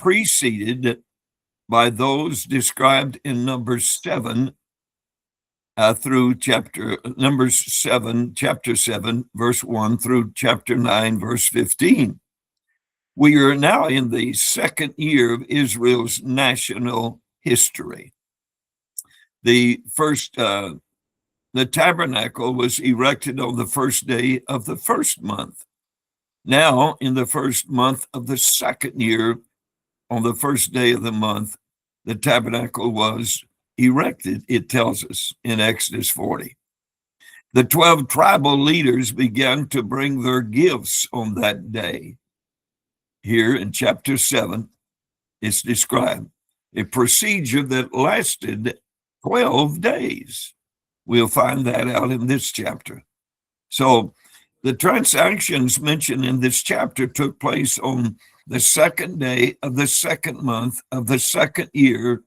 preceded by those described in Numbers 7 through chapter 7, verse 1 through chapter 9, verse 15. We are now in the second year of Israel's national history. The tabernacle was erected on the first day of the first month. Now, in the first month of the second year, on the first day of the month, the tabernacle was erected, it tells us in Exodus 40. The 12 tribal leaders began to bring their gifts on that day. Here in chapter 7, it's described a procedure that lasted 12 days. We'll find that out in this chapter. So the transactions mentioned in this chapter took place on the second day of the second month of the second year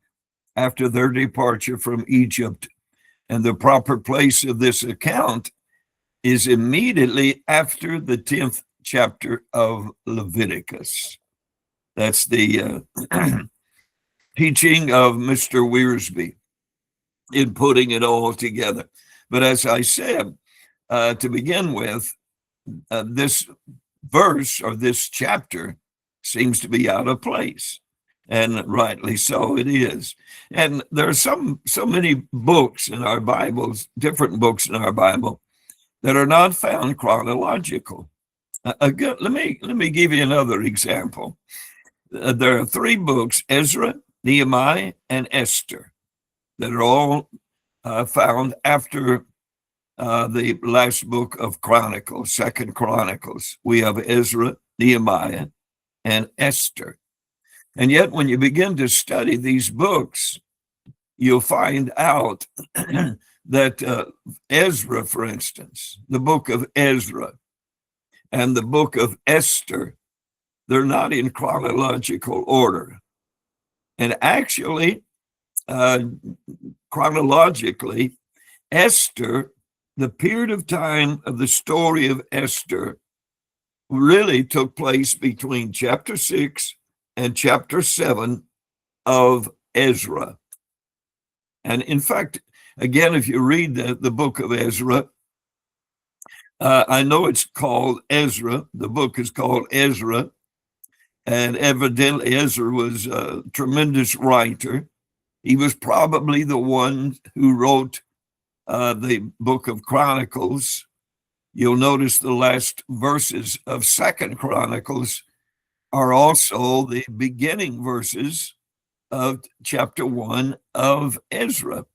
after their departure from Egypt. And the proper place of this account is immediately after the 10th chapter of Leviticus. That's the teaching of Mr. Wiersbe in putting it all together. But as I said, to begin with, this verse or this chapter seems to be out of place. And rightly so it is. And there are so many books in our Bibles, different books in our Bible, that are not found chronological. Let me give you another example. There are 3 books, Ezra, Nehemiah, and Esther, that are all found after the last book of Chronicles, Second Chronicles. We have Ezra, Nehemiah, and Esther. And yet, when you begin to study these books, you'll find out that Ezra, for instance, the book of Ezra and the book of Esther, they're not in chronological order. And actually, chronologically, Esther, the period of time of the story of Esther really took place between chapter 6 and chapter 7 of Ezra. And in fact, again, if you read the book of Ezra, I know it's called Ezra. The book is called Ezra. And evidently Ezra was a tremendous writer. He was probably the one who wrote the book of Chronicles. You'll notice the last verses of Second Chronicles are also the beginning verses of chapter 1 of Ezra.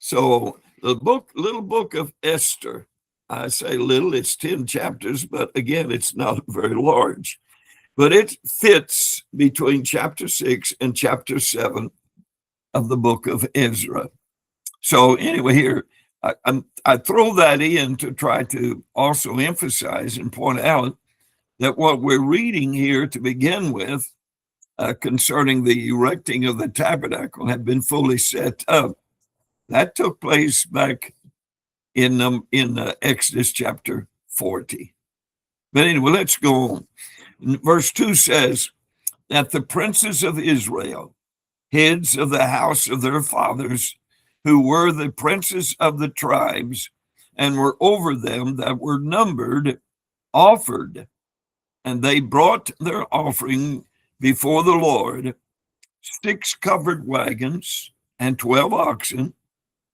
So the little book of Esther, I say little, it's 10 chapters, but again, it's not very large. But it fits between chapter 6 and chapter 7 of the book of Ezra. So anyway, here, I throw that in to try to also emphasize and point out that what we're reading here to begin with concerning the erecting of the tabernacle had been fully set up. That took place back in Exodus chapter 40. But anyway, let's go on. Verse 2 says that the princes of Israel, heads of the house of their fathers, who were the princes of the tribes and were over them that were numbered, offered. And they brought their offering before the Lord, 6 covered wagons and 12 oxen,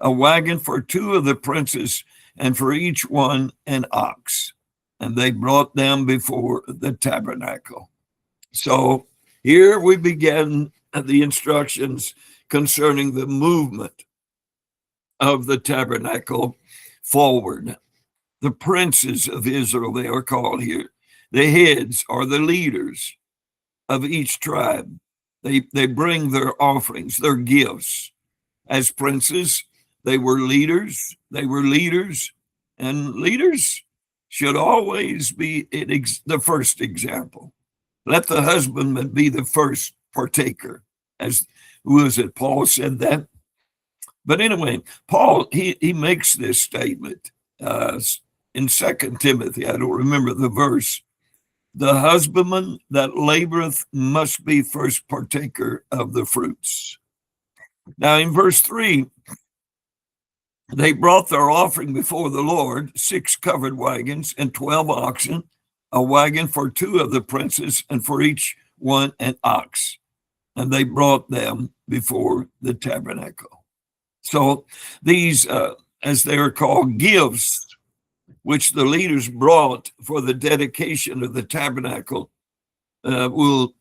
a wagon for 2 of the princes, and for each one an ox. And they brought them before the tabernacle. So here we begin the instructions concerning the movement of the tabernacle forward. The princes of Israel, they are called here. The heads are the leaders of each tribe. They bring their offerings, their gifts. As princes, they were leaders. And leaders should always be the first example. Let the husbandman be the first partaker. As who is it? Paul said that. But anyway, Paul, he makes this statement in 2 Timothy. I don't remember the verse, The husbandman that laboreth must be first partaker of the fruits. Now in verse 3, they brought their offering before the Lord, 6 covered wagons and 12 oxen, a wagon for 2 of the princes, and for each one an ox. And they brought them before the tabernacle. So these, as they are called, gifts, which the leaders brought for the dedication of the tabernacle, it'll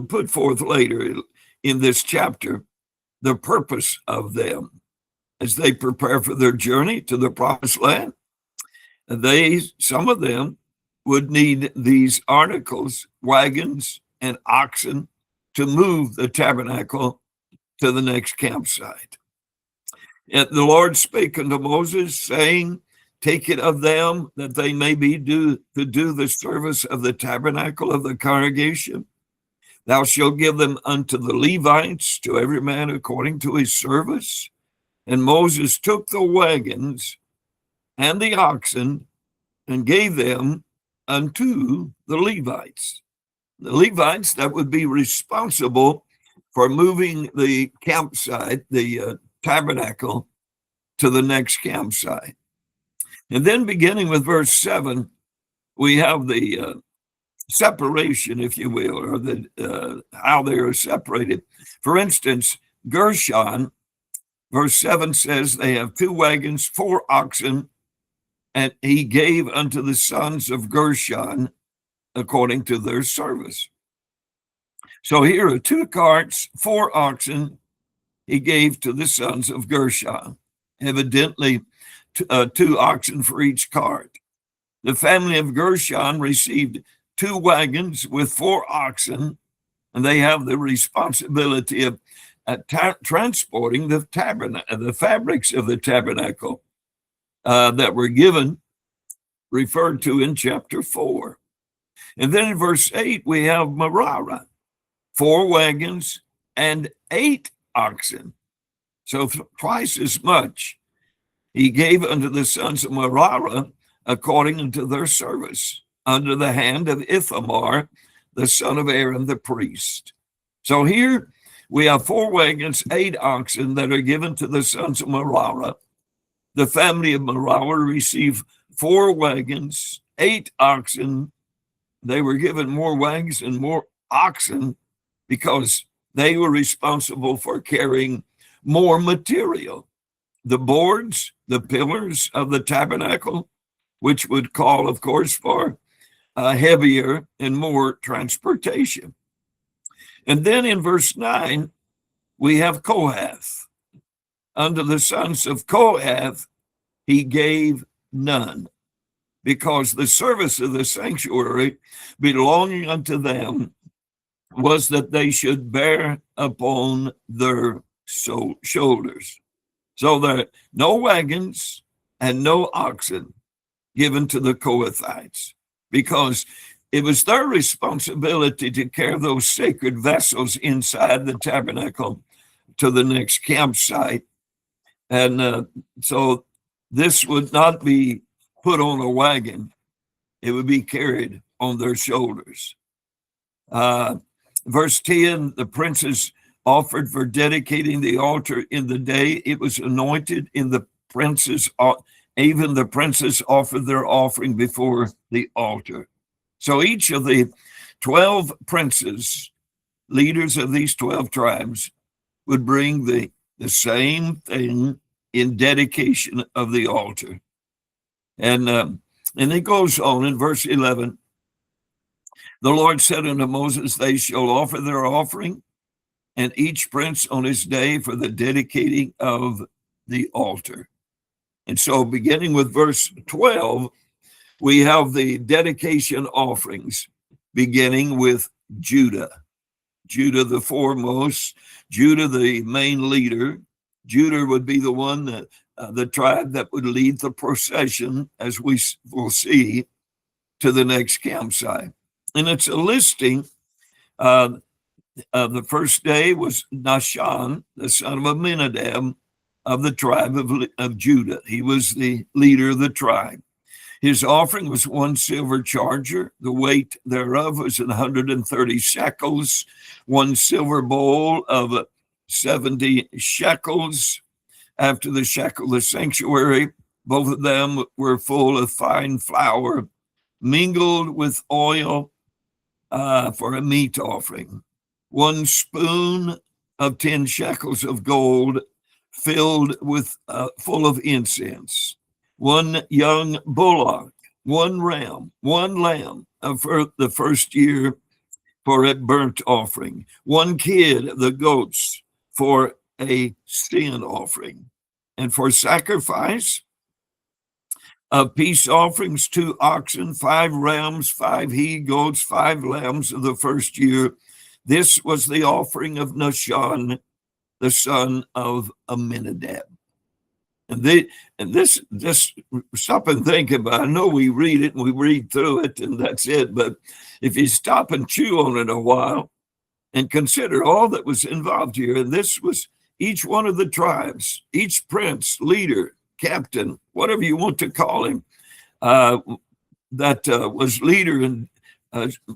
put forth later in this chapter the purpose of them as they prepare for their journey to the promised land. Some of them would need these articles, wagons and oxen, to move the tabernacle to the next campsite. And the Lord spake unto Moses, saying, take it of them, that they may be to do the service of the tabernacle of the congregation. Thou shalt give them unto the Levites, to every man according to his service. And Moses took the wagons and the oxen and gave them unto the Levites. The Levites that would be responsible for moving the campsite, the tabernacle, to the next campsite. And then beginning with verse 7, we have the separation, if you will, or the how they are separated. For instance, Gershon, verse 7 says they have 2 wagons, 4 oxen, and he gave unto the sons of Gershon according to their service. So here are 2 carts, 4 oxen, he gave to the sons of Gershon, evidently 2 oxen for each cart. The family of Gershon received 2 wagons with 4 oxen, and they have the responsibility of transporting the fabrics of the tabernacle that were given, referred to in chapter 4. And then in verse 8, we have Merari, 4 wagons and 8 oxen. So twice as much he gave unto the sons of Merari according unto their service, under the hand of Ithamar, the son of Aaron the priest. So here we have 4 wagons, 8 oxen that are given to the sons of Merari. The family of Merari received 4 wagons, 8 oxen. They were given more wagons and more oxen because they were responsible for carrying more material. The boards, the pillars of the tabernacle, which would call, of course, for heavier and more transportation. And then in verse 9, we have Kohath. Unto the sons of Kohath, he gave none, because the service of the sanctuary belonging unto them was that they should bear upon their shoulders. So there are no wagons and no oxen given to the Kohathites, because it was their responsibility to carry those sacred vessels inside the tabernacle to the next campsite. And so this would not be put on a wagon. It would be carried on their shoulders. Verse 10, the princes offered for dedicating the altar in the day it was anointed. In the princes, even the princes offered their offering before the altar. So each of the 12 princes, leaders of these 12 tribes, would bring the same thing in dedication of the altar. And it goes on in verse 11. The Lord said unto Moses, they shall offer their offering, and each prince on his day for the dedicating of the altar. And so beginning with verse 12, we have the dedication offerings, beginning with Judah. Judah the foremost, Judah the main leader. Judah would be the one that the tribe that would lead the procession, as we will see, to the next campsite. And it's a listing. The first day was Nahshon, the son of Amminadab, of the tribe of Judah. He was the leader of the tribe. His offering was 1 silver charger. The weight thereof was 130 shekels. 1 silver bowl of 70 shekels. After the shekel of the sanctuary, both of them were full of fine flour, mingled with oil for a meat offering. 1 spoon of 10 shekels of gold, filled with full of incense. 1 young bullock, 1 ram, 1 lamb for the first year for a burnt offering. 1 kid of the goats for a sin offering. And for sacrifice of peace offerings, 2 oxen, 5 rams, 5 he-goats, 5 lambs of the first year. This was the offering of Nahshon, the son of Amminadab. And this, just stop and think about it. I know we read it and we read through it and that's it. But if you stop and chew on it a while and consider all that was involved here, and this was each one of the tribes, each prince, leader, captain, whatever you want to call him, that was leader and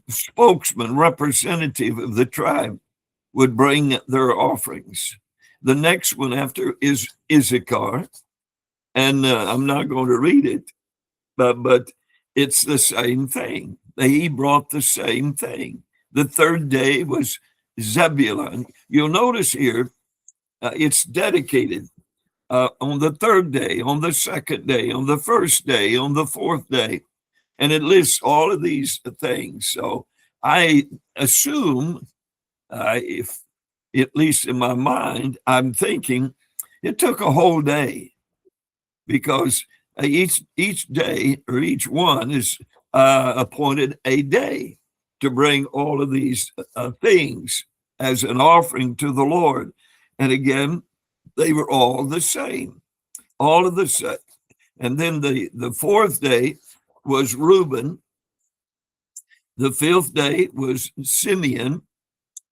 spokesman, representative of the tribe, would bring their offerings. The next one after is Issachar, and I'm not going to read it, but it's the same thing. He brought the same thing. The third day was Zebulun. You'll notice here, it's dedicated on the third day, on the second day, on the first day, on the fourth day, and it lists all of these things. So I assume, if at least in my mind, I'm thinking it took a whole day, because each day or each one is appointed a day to bring all of these things as an offering to the Lord. And again, they were all the same, all of the same. And then the fourth day was Reuben. The fifth day was Simeon.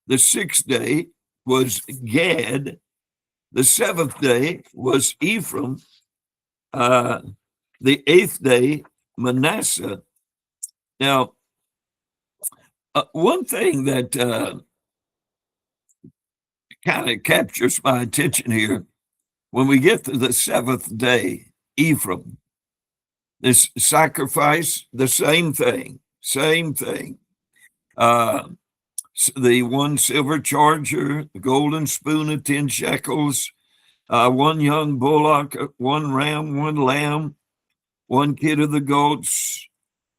The sixth day was Gad. The seventh day was Ephraim. The eighth day, Manasseh. Now, one thing that kind of captures my attention here, when we get to the seventh day, Ephraim, this sacrifice, the same thing. The 1 silver charger, the golden spoon of 10 shekels, 1 young bullock, 1 ram, 1 lamb, 1 kid of the goats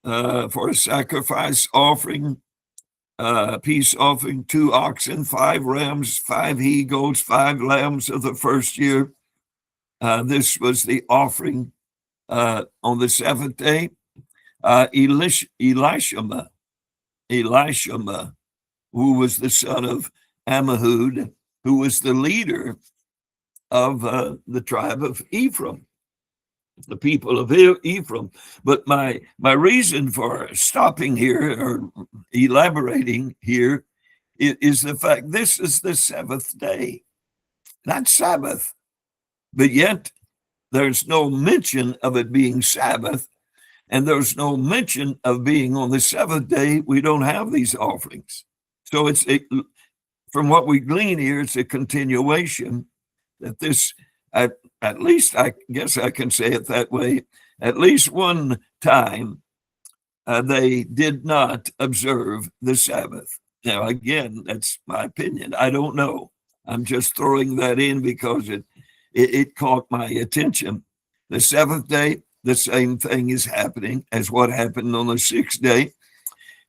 for a sacrifice offering, peace offering, 2 oxen, 5 rams, 5 he-goats, 5 lambs of the first year. This was the offering on the seventh day. Elishama, who was the son of Ammihud, who was the leader of the tribe of Ephraim, the people of Ephraim. But my reason for stopping here or elaborating here is the fact this is the seventh day, not Sabbath, but yet there's no mention of it being Sabbath, and there's no mention of being on the seventh day. We don't have these offerings. So from what we glean here, it's a continuation that this, at least I guess I can say it that way, at least one time they did not observe the Sabbath. Now, again, that's my opinion. I don't know. I'm just throwing that in because it caught my attention. The seventh day, the same thing is happening as what happened on the sixth day.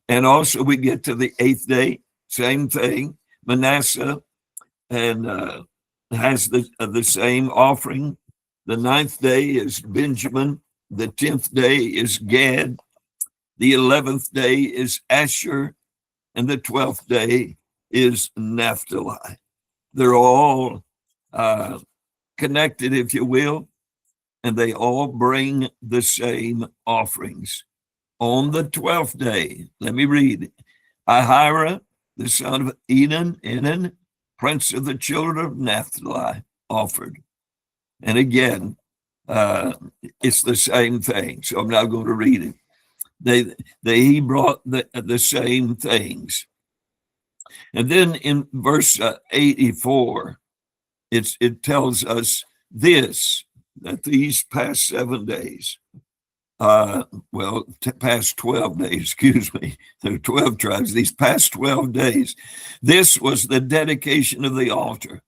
And also we get to the eighth day, same thing. Manasseh and has the same offering. The ninth day is Benjamin. The 10th day is Gad. The 11th day is Asher. And the 12th day is Naphtali. They're all connected, if you will, and they all bring the same offerings. On the 12th day, let me read. Ahira, the son of Enan, prince of the children of Naphtali, offered. And again, It's the same thing. So I'm not going to read it. He brought the same things. And then in verse 84, it tells us this, that these past 7 days, past 12 days, excuse me, there are 12 tribes, these past 12 days, this was the dedication of the altar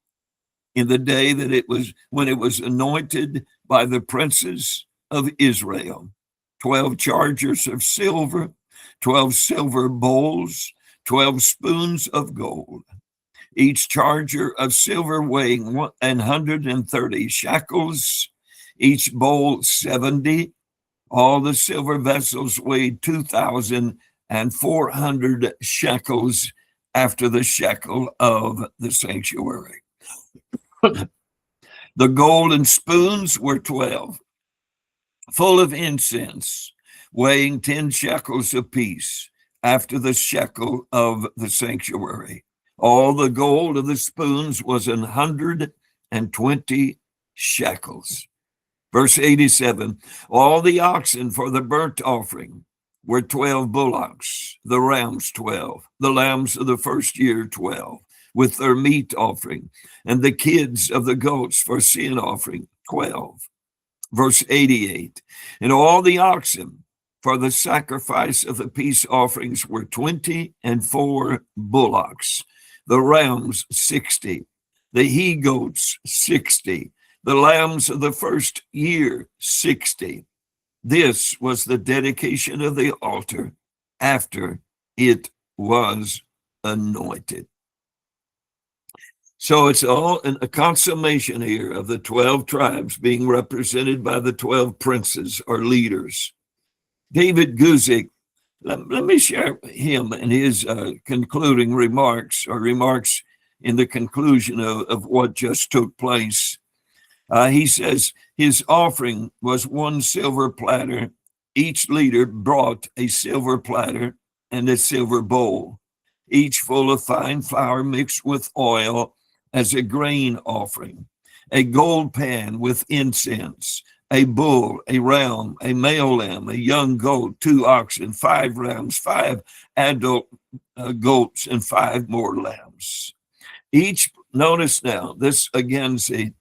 in the day that when it was anointed by the princes of Israel. 12 chargers of silver, 12 silver bowls, 12 spoons of gold, each charger of silver weighing 130 shekels, each bowl 70. All the silver vessels weighed 2,400 shekels after the shekel of the sanctuary. The golden spoons were 12, full of incense, weighing 10 shekels apiece after the shekel of the sanctuary. All the gold of the spoons was 120 shekels. Verse 87, all the oxen for the burnt offering were 12 bullocks, the rams 12, the lambs of the first year 12, with their meat offering, and the kids of the goats for sin offering 12. Verse 88, and all the oxen for the sacrifice of the peace offerings were 24 bullocks, the rams 60, the he goats 60, the lambs of the first year 60. This was the dedication of the altar after it was anointed. So it's all a consummation here of the 12 tribes being represented by the 12 princes or leaders. David Guzik, let me share him and his concluding remarks, or remarks in the conclusion of what just took place. He says his offering was 1 silver platter. Each leader brought a silver platter and a silver bowl, each full of fine flour mixed with oil as a grain offering, a gold pan with incense, a bull, a ram, a male lamb, a young goat, 2 oxen, 5 rams, 5 adult goats, and 5 more lambs. Each, notice now, this again is a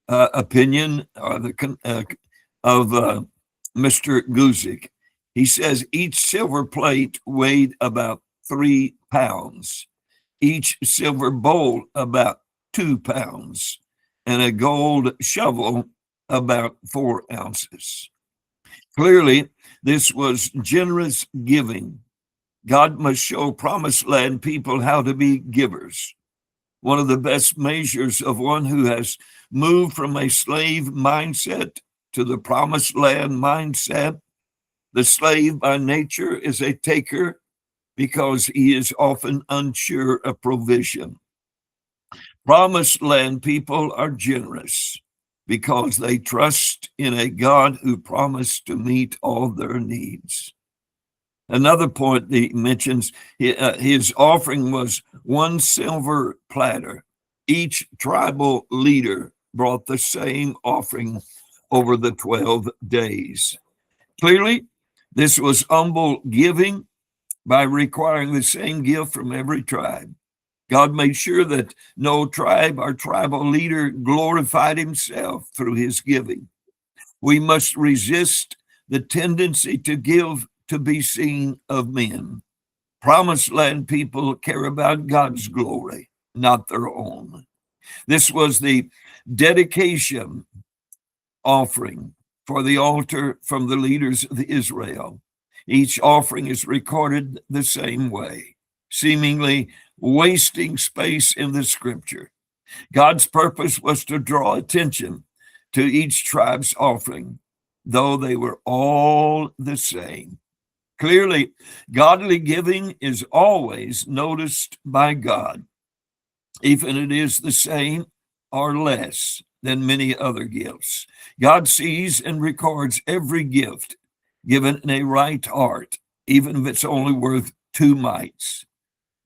opinion of Mr. Guzik. He says each silver plate weighed about 3 pounds, each silver bowl about 2 pounds, and a gold shovel about 4 ounces. Clearly, this was generous giving. God must show promised land people how to be givers. One of the best measures of one who has moved from a slave mindset to the promised land mindset. The slave by nature is a taker because he is often unsure of provision. Promised land people are generous because they trust in a God who promised to meet all their needs. Another point he mentions, his offering was 1 silver platter. Each tribal leader brought the same offering over the 12 days. Clearly, this was humble giving by requiring the same gift from every tribe. God made sure that no tribe or tribal leader glorified himself through his giving. We must resist the tendency to give to be seen of men. Promised land people care about God's glory, not their own. This was the dedication offering for the altar from the leaders of Israel. Each offering is recorded the same way, seemingly wasting space in the scripture. God's purpose was to draw attention to each tribe's offering, though they were all the same. Clearly, godly giving is always noticed by God, even it is the same or less than many other gifts. God sees and records every gift given in a right heart, even if it's only worth 2 mites.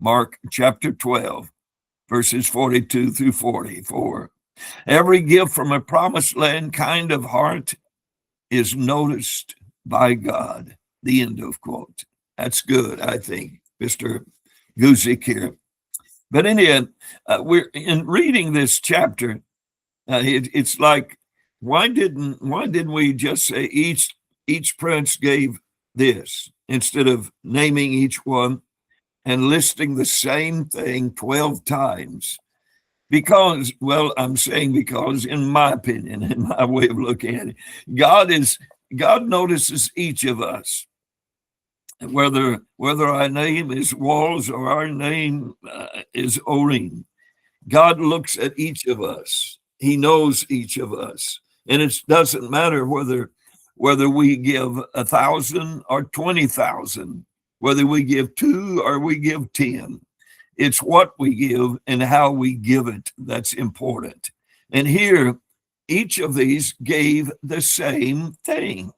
Mark chapter 12, verses 42 through 44. Every gift from a promised land kind of heart is noticed by God. The end of quote. That's good, I think, Mr. Guzik here. But in the end, we're in reading this chapter. It's like, why didn't we just say each prince gave this instead of naming each one and listing the same thing 12 times? Because, well, I'm saying because, in my opinion, in my way of looking at it, God notices each of us, whether our name is Walls or our name is Oreen. God looks at each of us. He knows each of us, and it doesn't matter whether we give 1,000 or 20,000, whether we give 2 or we give 10. It's what we give and how we give it that's important. And here, each of these gave the same thing.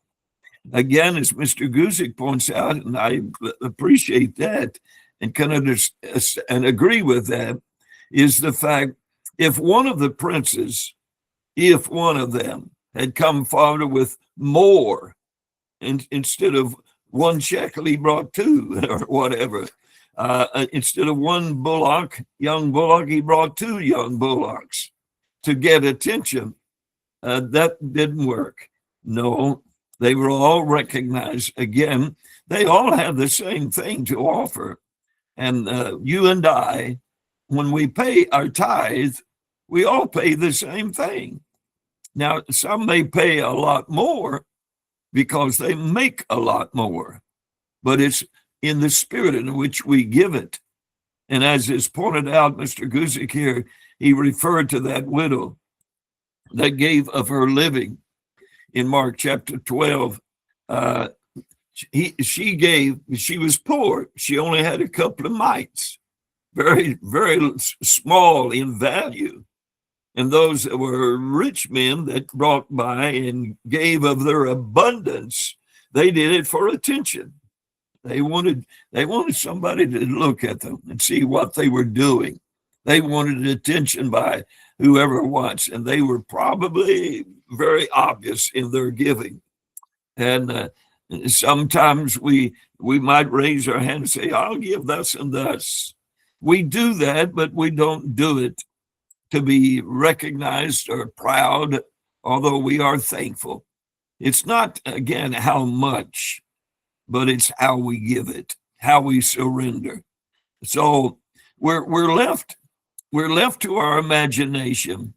Again, as Mr. Guzik points out, and I appreciate that and can understand and agree with that, is the fact if one of the princes, if one of them had come forward with more, and instead of 1 shekel, he brought 2 or whatever. Instead of 1 young bullock, he brought 2 young bullocks to get attention. That didn't work. No, they were all recognized. Again, they all have the same thing to offer. And you and I, when we pay our tithe, we all pay the same thing. Now, some may pay a lot more because they make a lot more, but it's in the spirit in which we give it. And as is pointed out, Mr. Guzik here, he referred to that widow that gave of her living in Mark chapter 12. She was poor. She only had a couple of mites, very, very small in value. And those that were rich men that brought by and gave of their abundance, they did it for attention. They wanted somebody to look at them and see what they were doing. They wanted attention by whoever wants, and they were probably very obvious in their giving. And sometimes we might raise our hand and say, I'll give thus and thus. We do that, but we don't do it to be recognized or proud, although we are thankful. It's not, again, how much, but it's how we give it, how we surrender. So we're left to our imagination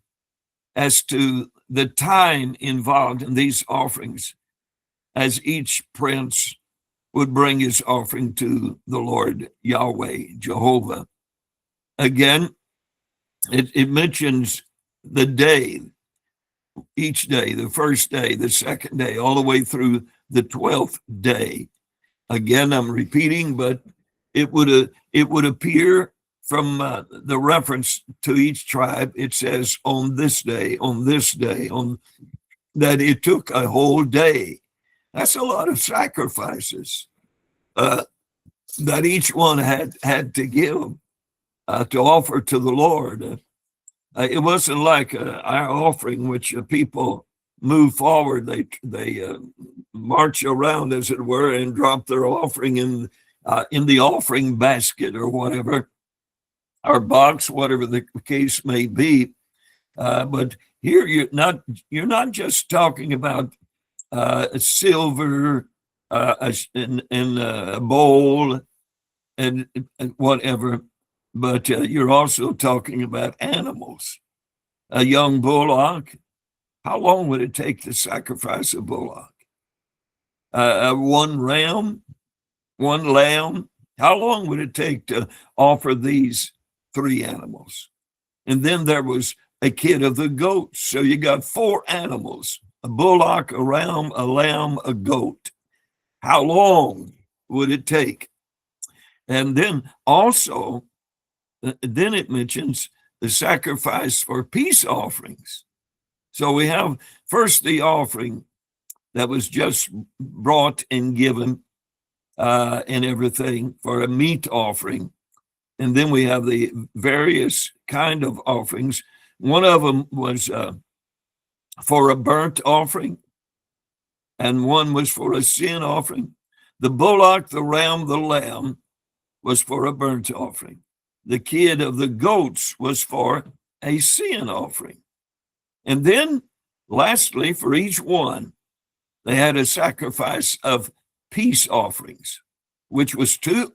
as to the time involved in these offerings, as each prince would bring his offering to the Lord Yahweh, Jehovah. Again, it mentions the day, each day, the first day, the second day, all the way through the 12th day. Again, I'm repeating, but it would appear from the reference to each tribe. It says on this day, that it took a whole day. That's a lot of sacrifices that each one had to give to offer to the Lord. It wasn't like our offering, which people move forward. They march around, as it were, and drop their offering in the offering basket or whatever, or box, whatever the case may be. But here you're not just talking about silver and a bowl and whatever, but you're also talking about animals. A young bullock, how long would it take to sacrifice a bullock? One ram, one lamb, how long would it take to offer these 3 animals? And then there was a kid of the goats. So you got 4 animals, a bullock, a ram, a lamb, a goat. How long would it take? And then also, then it mentions the sacrifice for peace offerings. So we have first the offering that was just brought and given and everything for a meat offering. And then we have the various kind of offerings One of them was for a burnt offering, and one was for a sin offering. The bullock, the ram, the lamb was for a burnt offering. The kid of the goats was for a sin offering. And then, lastly, for each one, they had a sacrifice of peace offerings, which was two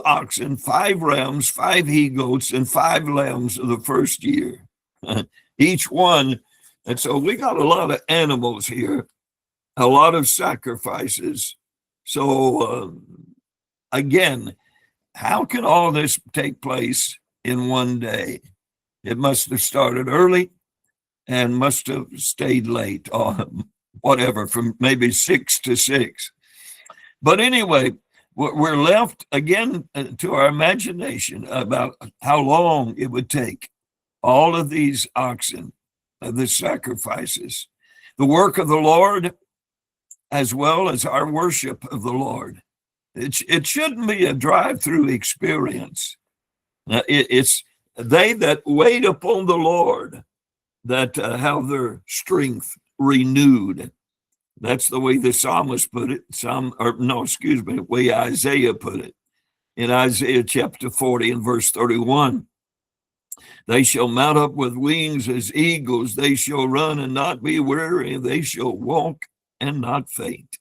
oxen, 5 rams, 5 he-goats, and 5 lambs of the first year. Each one. And so we got a lot of animals here, a lot of sacrifices. So again, how can all this take place in one day? It must have started early and must have stayed late, or whatever, from maybe 6 to 6. But anyway, we're left again to our imagination about how long it would take all of these oxen, the sacrifices, the work of the Lord, as well as our worship of the Lord. It shouldn't be a drive-through experience. It's they that wait upon the Lord that have their strength renewed. That's the way the psalmist put it. The way Isaiah put it. In Isaiah chapter 40 and verse 31, they shall mount up with wings as eagles. They shall run and not be weary. They shall walk and not faint.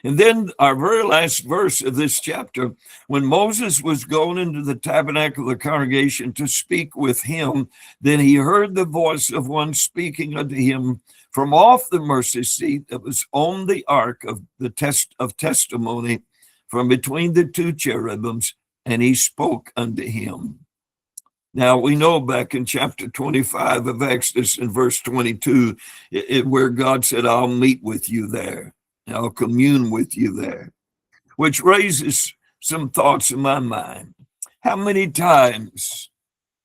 And then our very last verse of this chapter, when Moses was going into the tabernacle of the congregation to speak with him, then he heard the voice of one speaking unto him from off the mercy seat that was on the ark of the testimony, from between the 2 cherubims, and he spoke unto him. Now, we know back in chapter 25 of Exodus in verse 22, where God said, I'll meet with you there. I'll commune with you there, which raises some thoughts in my mind. How many times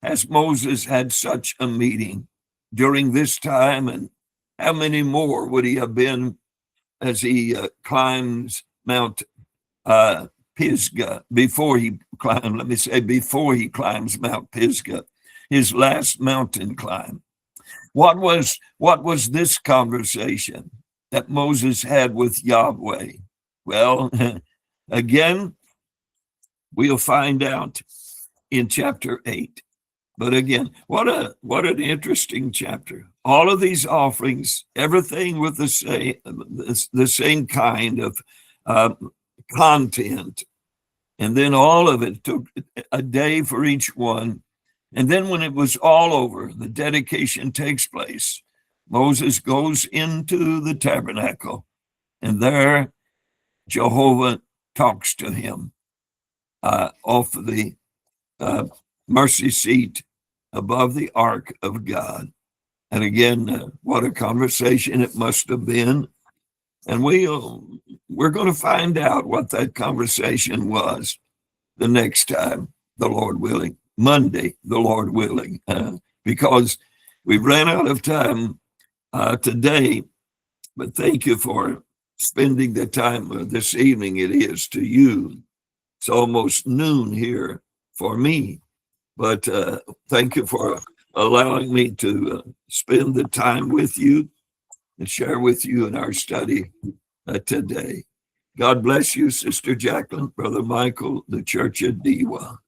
has Moses had such a meeting during this time, and how many more would he have been as he climbs Mount Pisgah, before he climbs Mount Pisgah, his last mountain climb? What was this conversation that Moses had with Yahweh? Well, again, we'll find out in chapter 8. But again, what an interesting chapter. All of these offerings, everything with the same kind of content. And then all of it took a day for each one. And then when it was all over, the dedication takes place. Moses goes into the tabernacle, and there Jehovah talks to him off the mercy seat above the ark of God. And again, what a conversation it must have been. And we're going to find out what that conversation was the next time, the Lord willing, Monday, the Lord willing, because we ran out of time today. But thank you for spending the time this evening. It is to you. It's almost noon here for me. But thank you for allowing me to spend the time with you and share with you in our study today. God bless you, Sister Jacqueline, Brother Michael, the Church of Dewa.